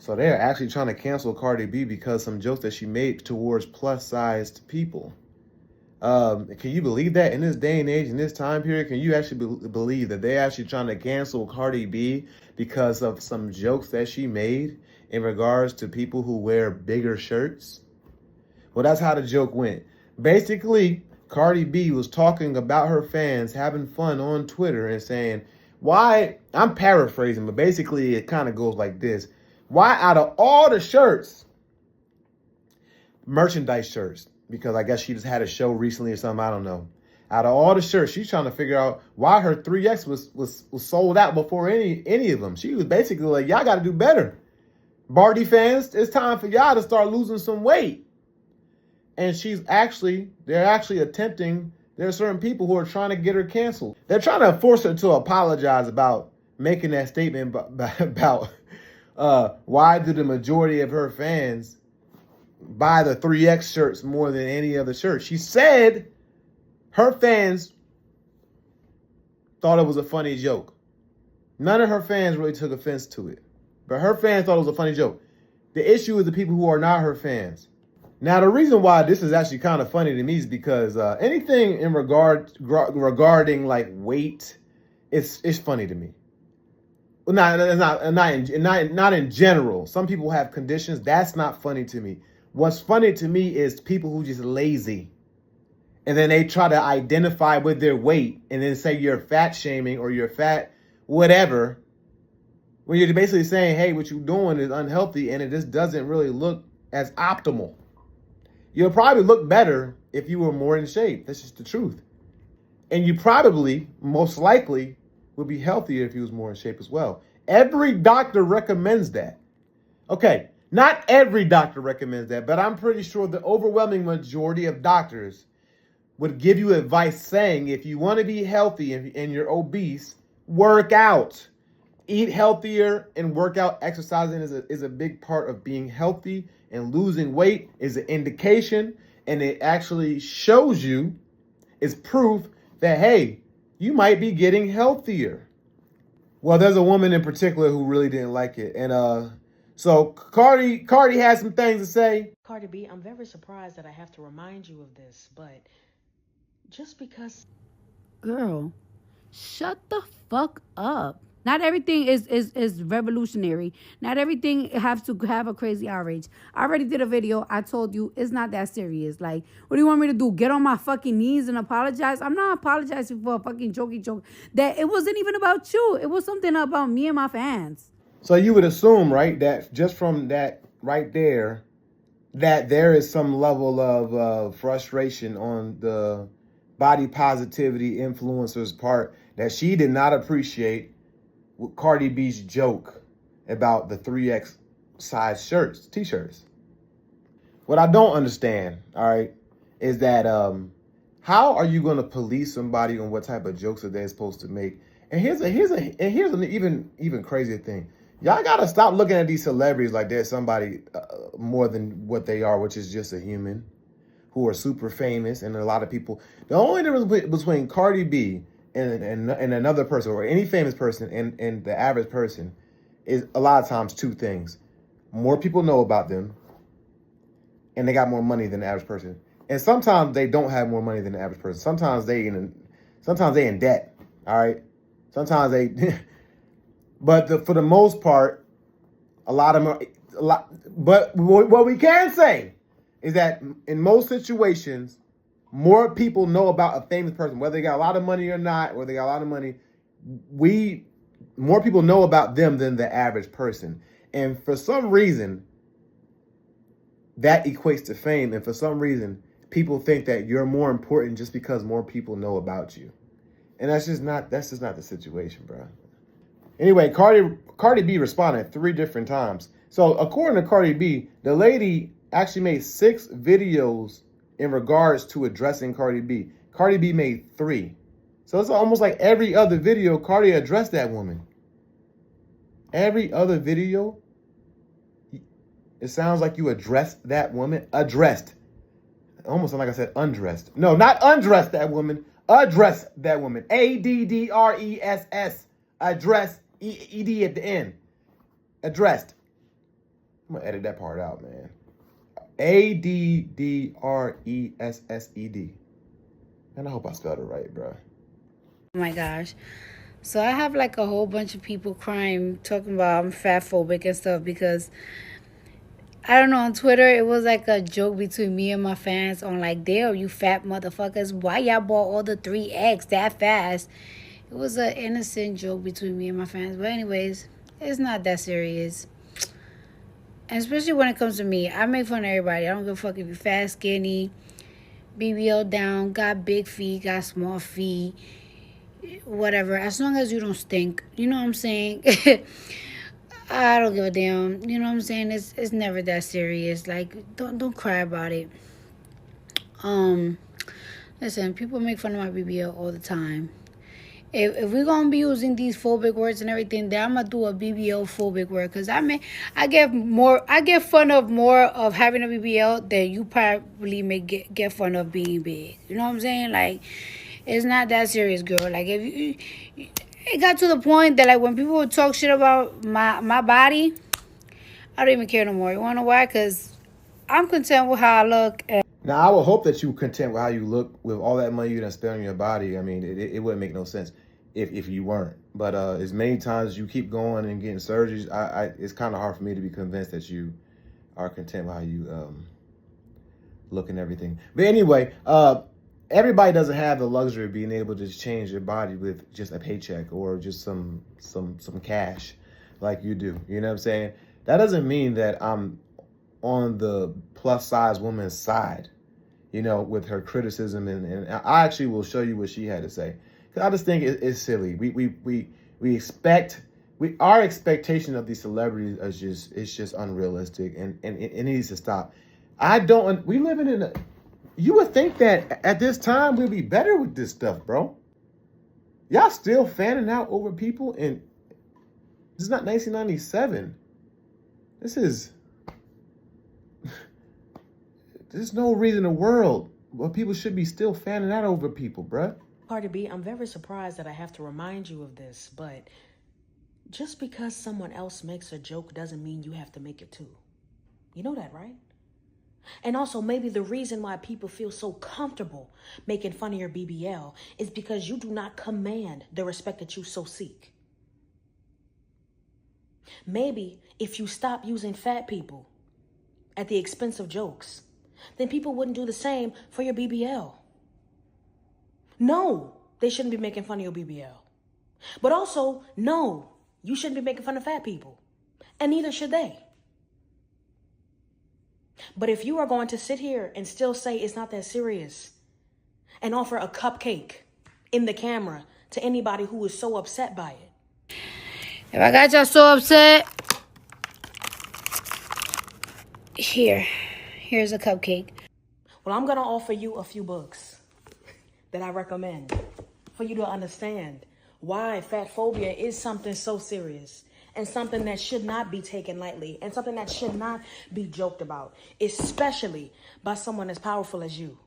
So they're actually trying to cancel Cardi B because some jokes that she made towards plus-sized people. Can you believe that in this day and age, in this time period? Can you actually believe that they're actually trying to cancel Cardi B because of some jokes that she made in regards to people who wear bigger shirts? Well, that's how the joke went. Basically, Cardi B was talking about her fans having fun on Twitter and saying, why, I'm paraphrasing, but basically it kind of goes like this. Why out of all the shirts, merchandise shirts, because I guess she just had a show recently or something, I don't know. Out of all the shirts, she's trying to figure out why her 3X was sold out before any of them. She was basically like, y'all got to do better. Barty fans, it's time for y'all to start losing some weight. And they're actually attempting, there are certain people who are trying to get her canceled. They're trying to force her to apologize about making that statement about why do the majority of her fans buy the 3X shirts more than any other shirt. She said her fans thought it was a funny joke. None of her fans really took offense to it, but her fans thought it was a funny joke. The issue is the people who are not her fans. Now, the reason why this is actually kind of funny to me is because anything in regarding like weight, it's funny to me. Well, not in general. Some people have conditions. That's not funny to me. What's funny to me is people who just lazy. And then they try to identify with their weight and then say you're fat shaming or you're fat whatever. When you're basically saying, hey, what you're doing is unhealthy and it just doesn't really look as optimal. You'll probably look better if you were more in shape. That's just the truth. And you probably, most likely, would be healthier if you was more in shape as well. Every doctor recommends that. Okay, not every doctor recommends that, but I'm pretty sure the overwhelming majority of doctors would give you advice saying if you want to be healthy and you're obese, work out. Eat healthier and work out. Exercising is a big part of being healthy, and losing weight is an indication, and it actually shows you, is proof that, hey, you might be getting healthier. Well, there's a woman in particular who really didn't like it. And so Cardi has some things to say. Cardi B, I'm very surprised that I have to remind you of this, but just because... Girl, shut the fuck up. Not everything is revolutionary. Not everything has to have a crazy outrage. I already did a video. I told you it's not that serious. Like, what do you want me to do? Get on my fucking knees and apologize? I'm not apologizing for a fucking jokey joke. That it wasn't even about you. It was something about me and my fans. So you would assume, right, that just from that right there, that there is some level of frustration on the body positivity influencer's part that she did not appreciate Cardi B's joke about the 3X size shirts, t-shirts. What I don't understand, all right, is that how are you going to police somebody on what type of jokes that they're supposed to make? And here's an even crazier thing. Y'all gotta stop looking at these celebrities like they're somebody more than what they are, which is just a human who are super famous. And a lot of people, the only difference between Cardi B and another person or any famous person and the average person is a lot of times two things. More people know about them and they got more money than the average person. And sometimes they don't have more money than the average person. Sometimes they in debt. All right. Sometimes they, but for the most part, but what we can say is that in most situations, more people know about a famous person, whether they got a lot of money or not, or they got a lot of money. More people know about them than the average person. And for some reason, that equates to fame. And for some reason, people think that you're more important just because more people know about you. And that's just not the situation, bro. Anyway, Cardi B responded 3 different times. So according to Cardi B, the lady actually made 6 videos in regards to addressing Cardi B. Cardi B made 3. So it's almost like every other video, Cardi addressed that woman. Every other video, it sounds like you addressed that woman. Addressed. Almost like I said undressed. No, not undressed that woman. Address that woman. ADDRESS. Address. ED at the end. Addressed. I'm gonna edit that part out, man. ADDRESSED. And I hope I spelled it right, bro. Oh my gosh. So I have like a whole bunch of people crying, talking about I'm fat phobic and stuff because I don't know, on Twitter it was like a joke between me and my fans on like, damn, you fat motherfuckers, why y'all bought all the 3X that fast? It was an innocent joke between me and my fans. But anyways, it's not that serious. And especially when it comes to me, I make fun of everybody. I don't give a fuck if you're fat, skinny, BBL down, got big feet, got small feet, whatever. As long as you don't stink, you know what I'm saying? I don't give a damn. You know what I'm saying? It's never that serious. Like don't cry about it. Listen, people make fun of my BBL all the time. If we're gonna be using these phobic words and everything, then I'm gonna do a BBL phobic word, because I get fun of more of having a BBL than you probably may get fun of being big. You know what I'm saying? Like, it's not that serious, girl. Like, if you it got to the point that like when people would talk shit about my body, I don't even care no more. You wanna know why? Because I'm content with how I look. Now, I would hope that you content with how you look with all that money you done spent on your body. I mean, it wouldn't make no sense if you weren't. But as many times as you keep going and getting surgeries, it's kind of hard for me to be convinced that you are content with how you look and everything. But anyway, everybody doesn't have the luxury of being able to change their body with just a paycheck or just some cash like you do. You know what I'm saying? That doesn't mean that I'm on the plus size woman's side, you know, with her criticism, and I actually will show you what she had to say. Cause I just think it's silly. Our expectation of these celebrities is just unrealistic, and it needs to stop. We living in you would think that at this time we'd be better with this stuff, bro. Y'all still fanning out over people, and this is not 1997. There's no reason in the world why people should be still fanning out over people, bruh. Cardi B, I'm very surprised that I have to remind you of this, but just because someone else makes a joke doesn't mean you have to make it too. You know that, right? And also, maybe the reason why people feel so comfortable making fun of your BBL is because you do not command the respect that you so seek. Maybe if you stop using fat people at the expense of jokes, then people wouldn't do the same for your BBL. No, they shouldn't be making fun of your BBL. But also, no, you shouldn't be making fun of fat people. And neither should they. But if you are going to sit here and still say it's not that serious and offer a cupcake in the camera to anybody who is so upset by it. If I got y'all so upset, here's a cupcake. Well, I'm going to offer you a few books that I recommend for you to understand why fat phobia is something so serious and something that should not be taken lightly and something that should not be joked about, especially by someone as powerful as you.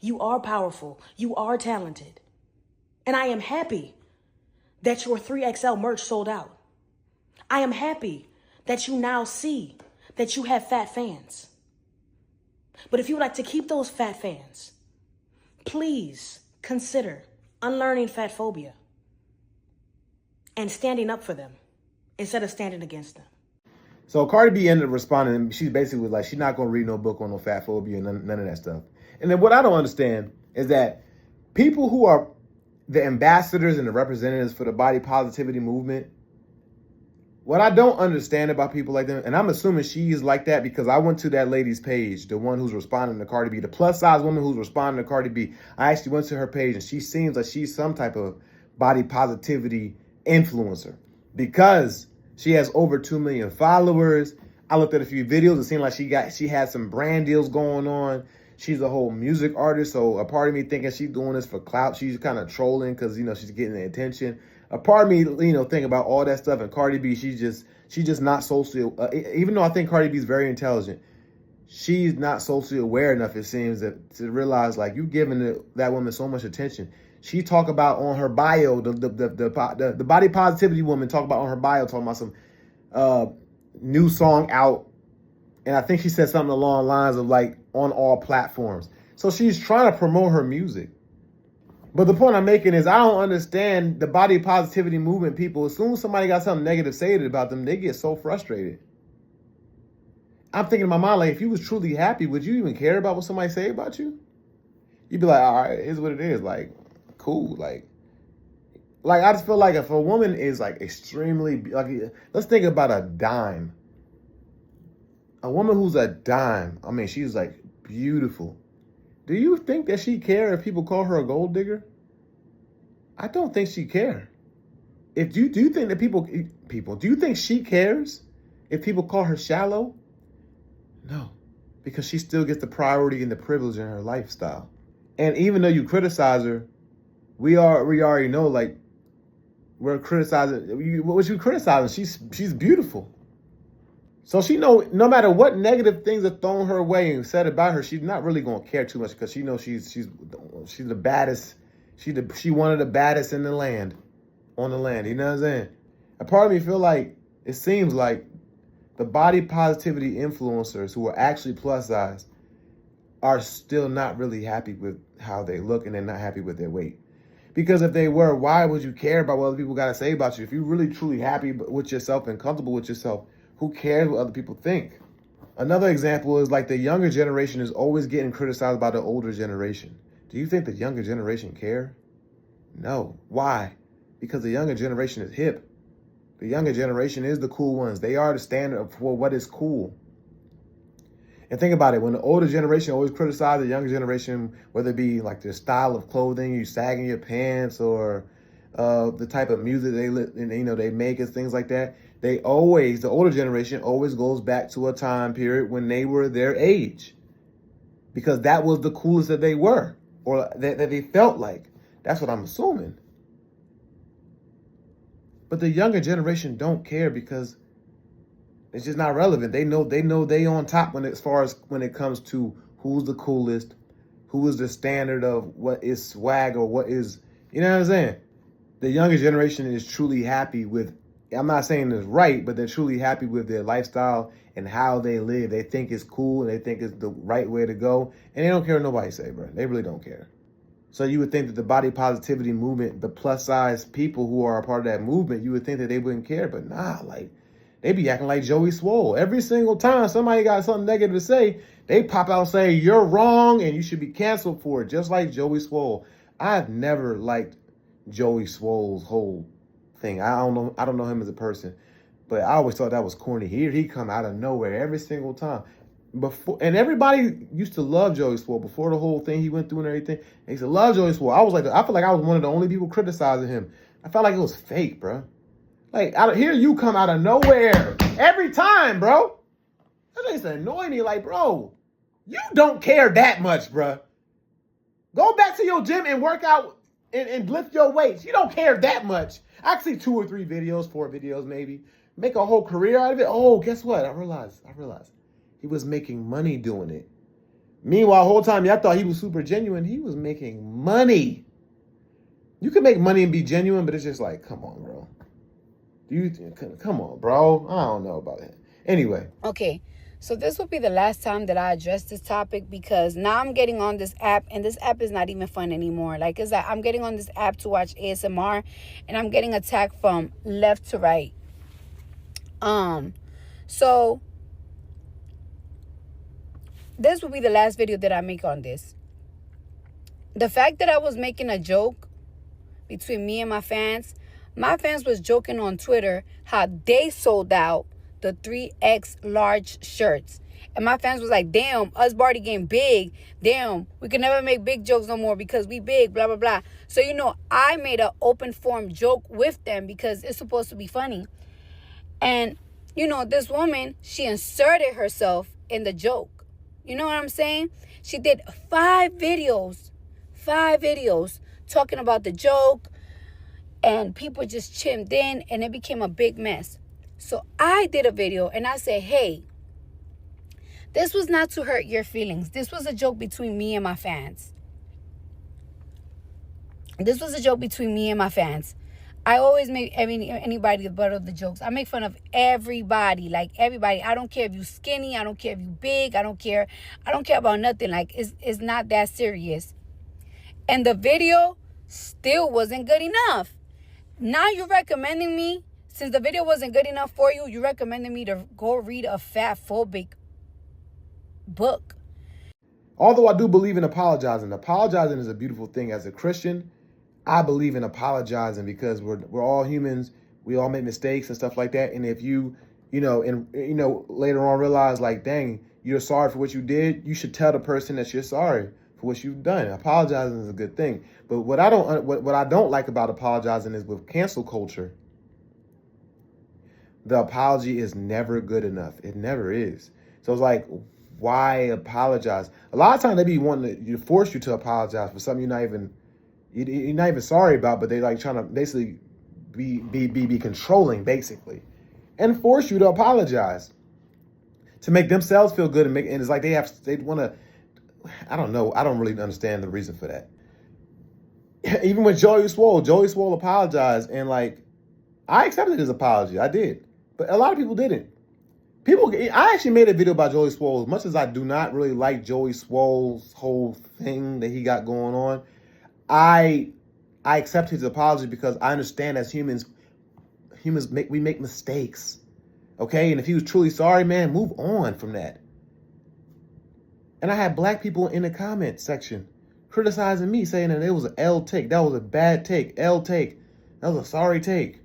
You are powerful. You are talented. And I am happy that your 3XL merch sold out. I am happy that you now see that you have fat fans. But if you would like to keep those fat fans, please consider unlearning fat phobia and standing up for them instead of standing against them. So Cardi B ended up responding, and she basically was like, she's not going to read no book on no fat phobia and none of that stuff. And then what I don't understand is that people who are the ambassadors and the representatives for the body positivity movement, what I don't understand about people like them, and I'm assuming she is like that because I went to that lady's page, the one who's responding to Cardi B, the plus size woman who's responding to Cardi B. I actually went to her page and she seems like she's some type of body positivity influencer because she has over 2 million followers. I looked at a few videos. It seemed like she had some brand deals going on. She's a whole music artist. So a part of me thinking she's doing this for clout. She's kind of trolling because, you know, she's getting the attention. A part of me, you know, think about all that stuff. And Cardi B, she's just not socially, even though I think Cardi B is very intelligent, she's not socially aware enough, it seems, to realize, like, you're giving that woman so much attention. She talk about on her bio, the body positivity woman talk about on her bio, talking about some new song out, and I think she said something along the lines of like on all platforms. So she's trying to promote her music. But the point I'm making is I don't understand the body positivity movement people. As soon as somebody got something negative said about them, they get so frustrated. I'm thinking in my mind, like, if you was truly happy, would you even care about what somebody say about you? You'd be like, all right, it is what it is. Like, cool. Like I just feel like if a woman is like extremely, like, let's think about a dime. A woman who's a dime, I mean, she's like beautiful. Do you think that she care if people call her a gold digger? I don't think she care. If you do you think that people do you think she cares if people call her shallow? No, because she still gets the priority and the privilege in her lifestyle. And even though you criticize her, we already know, like, we're criticizing. What you criticizing? She's beautiful. So she know no matter what negative things are thrown her way and said about her, she's not really gonna care too much because she knows she's the baddest. She one of the baddest in the land, on the land. You know what I'm saying? A part of me feel like it seems like the body positivity influencers who are actually plus size are still not really happy with how they look, and they're not happy with their weight. Because if they were, why would you care about what other people got to say about you? If you're really truly happy with yourself and comfortable with yourself, who cares what other people think? Another example is like the younger generation is always getting criticized by the older generation. Do you think the younger generation care? No. Why? Because the younger generation is hip. The younger generation is the cool ones. They are the standard for what is cool. And think about it, when the older generation always criticize the younger generation, whether it be like their style of clothing, you sagging your pants, or the type of music they make and things like that, the older generation always goes back to a time period when they were their age, because that was the coolest that they were, or that they felt like. That's what I'm assuming. But the younger generation don't care because it's just not relevant. They know they on top when it comes to who's the coolest, who is the standard of what is swag or what is, you know what I'm saying? The younger generation is truly happy with, I'm not saying it's right, but they're truly happy with their lifestyle and how they live. They think it's cool and they think it's the right way to go. And they don't care what nobody say, bro. They really don't care. So you would think that the body positivity movement, the plus size people who are a part of that movement, you would think that they wouldn't care. But nah, like, they be acting like Joey Swole. Every single time somebody got something negative to say, they pop out and say, you're wrong and you should be canceled for it, just like Joey Swole. I've never liked Joey Swole's whole thing. I don't know him as a person, but I always thought that was corny. He come out of nowhere every single time. And everybody used to love Joey Swole before the whole thing he went through and everything. They used to love Joey Swole. I feel like I was one of the only people criticizing him. I felt like it was fake, bro. Like, here you come out of nowhere every time, bro. That used to annoy me. Like, bro, you don't care that much, bro. Go back to your gym and work out and lift your weights. You don't care that much. Actually, 2 or 3 videos, 4 videos maybe. Make a whole career out of it. Oh, guess what? I realized. He was making money doing it. Meanwhile, the whole time, y'all thought he was super genuine. He was making money. You can make money and be genuine, but it's just like, come on, bro. Come on, bro. I don't know about it. Anyway. Okay, so this will be the last time that I address this topic, because now I'm getting on this app, and this app is not even fun anymore. Like, it's like I'm getting on this app to watch ASMR, and I'm getting attacked from left to right. So this will be the last video that I make on this. The fact that I was making a joke between me and my fans was joking on Twitter how they sold out the 3X large shirts. And my fans was like, damn, us Barty getting big. Damn, we can never make big jokes no more because we big, blah, blah, blah. So, I made an open form joke with them because it's supposed to be funny. And, this woman, she inserted herself in the joke. You know what I'm saying? She did 5 videos talking about the joke, and people just chimed in, and it became a big mess. So I did a video and I said, hey, this was not to hurt your feelings. This was a joke between me and my fans. I always make anybody the butt of the jokes. I make fun of everybody, like everybody. I don't care if you skinny. I don't care if you big. I don't care about nothing. Like it's not that serious. And the video still wasn't good enough. Now you're recommending me, since the video wasn't good enough for you, you're recommending me to go read a fat phobic book. Although I do believe in apologizing. Apologizing is a beautiful thing. As a Christian, I believe in apologizing because we're all humans. We all make mistakes and stuff like that. And if you later on realize like, dang, you're sorry for what you did, you should tell the person that you're sorry for what you've done. Apologizing is a good thing. But what I don't like about apologizing is with cancel culture, the apology is never good enough. It never is. So it's like, why apologize? A lot of times they be wanting to force you to apologize for something you're not even sorry about, but they like trying to basically be controlling, basically, and force you to apologize to make themselves feel good and it's like they want to. I don't know. I don't really understand the reason for that. Even with Joey Swole apologized, and like I accepted his apology. I did, but a lot of people didn't. I actually made a video about Joey Swole. As much as I do not really like Joey Swole's whole thing that he got going on, I accept his apology because I understand as humans make mistakes. Okay? And if he was truly sorry, man, move on from that. And I had black people in the comment section criticizing me, saying that it was an L take. That was a bad take. L take. That was a sorry take.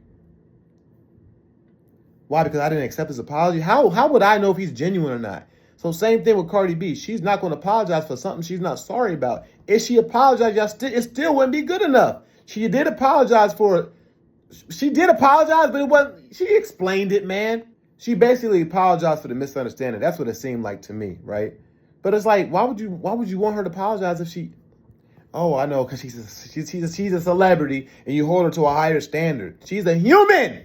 Why? Because I didn't accept his apology? How would I know if he's genuine or not? So same thing with Cardi B. She's not going to apologize for something she's not sorry about. If she apologized, it still wouldn't be good enough. She did apologize for it. She did apologize, but it wasn't. She explained it, man. She basically apologized for the misunderstanding. That's what it seemed like to me, right? But it's like, why would you want her to apologize if she? Oh, I know, because she's a celebrity, and you hold her to a higher standard. She's a human.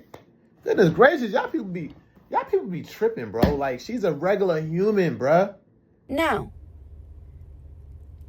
Goodness gracious, y'all people be tripping, bro. Like, she's a regular human, bruh. Now,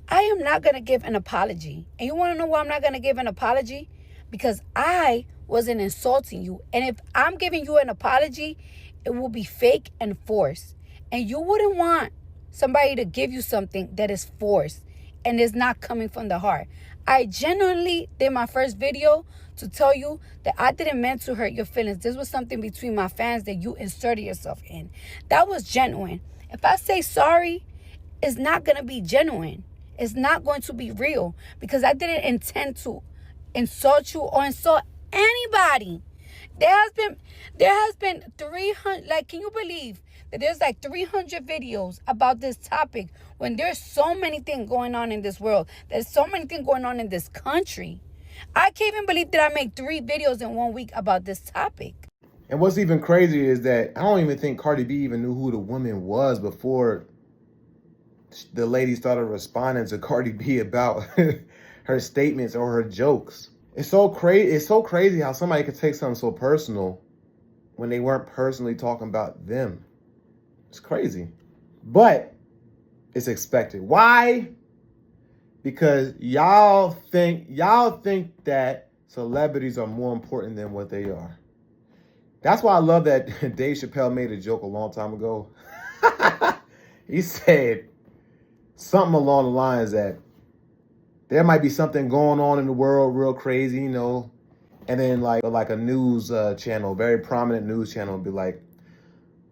I am not going to give an apology. And you want to know why I'm not going to give an apology? Because I wasn't insulting you. And if I'm giving you an apology, it will be fake and forced. And you wouldn't want somebody to give you something that is forced and is not coming from the heart. I genuinely did my first video to tell you that I didn't mean to hurt your feelings. This was something between my fans that you inserted yourself in. That was genuine. If I say sorry, it's not going to be genuine. It's not going to be real because I didn't intend to insult you or insult anybody. There has been 300, like, can you believe that there's like 300 videos about this topic when there's so many things going on in this world? There's so many things going on in this country. I can't even believe that I made 3 videos in 1 week about this topic. And what's even crazier is that I don't even think Cardi B even knew who the woman was before the lady started responding to Cardi B about her statements or her jokes. It's so crazy how somebody could take something so personal when they weren't personally talking about them. It's crazy. But it's expected. Why? Because y'all think that celebrities are more important than what they are. That's why I love that Dave Chappelle made a joke a long time ago. He said something along the lines that there might be something going on in the world real crazy, you know, and then like a news channel, very prominent news channel, would be like,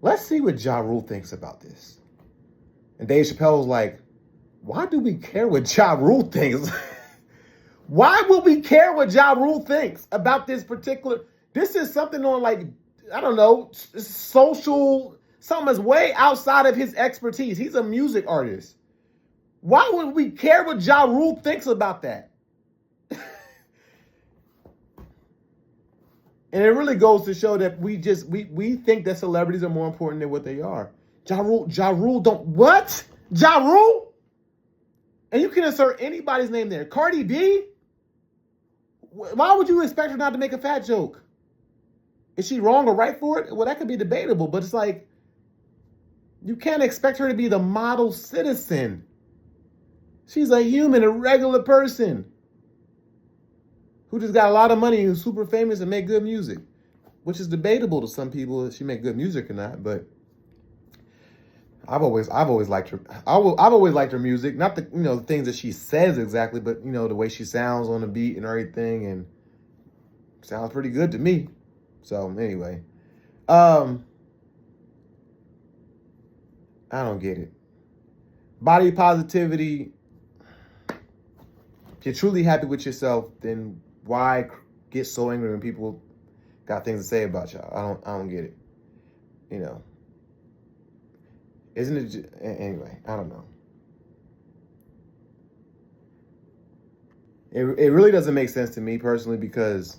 let's see what Ja Rule thinks about this. And Dave Chappelle was like, why do we care what Ja Rule thinks? Why would we care what Ja Rule thinks about this particular? This is something on, like, I don't know, social, something that's way outside of his expertise. He's a music artist. Why would we care what Ja Rule thinks about that? And it really goes to show that we think that celebrities are more important than what they are. Ja Rule don't, what? Ja Rule? And you can insert anybody's name there. Cardi B? Why would you expect her not to make a fat joke? Is she wrong or right for it? Well, that could be debatable, but it's like, you can't expect her to be the model citizen. She's a human, a regular person. who just got a lot of money, who's super famous and make good music, which is debatable to some people if she make good music or not. But I've always liked her. I've always liked her music, not the the things that she says exactly, but the way she sounds on the beat and everything, and sounds pretty good to me. So anyway, I don't get it. Body positivity. If you're truly happy with yourself, then why get so angry when people got things to say about y'all? I don't get it. Isn't it? Anyway, I don't know. It really doesn't make sense to me personally because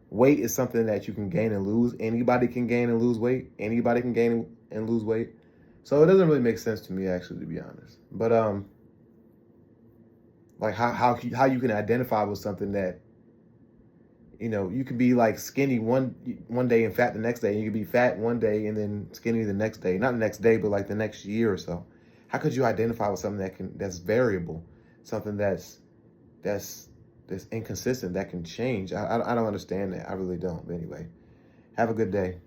weight is something that you can gain and lose. Anybody can gain and lose weight. Anybody can gain and lose weight. So it doesn't really make sense to me, actually, to be honest. But like how you can identify with something that you can be like skinny one day and fat the next day. And you can be fat one day and then skinny the next day. Not the next day, but like the next year or so. How could you identify with something that's variable, something that's inconsistent, that can change? I don't understand that. I really don't. But anyway, have a good day.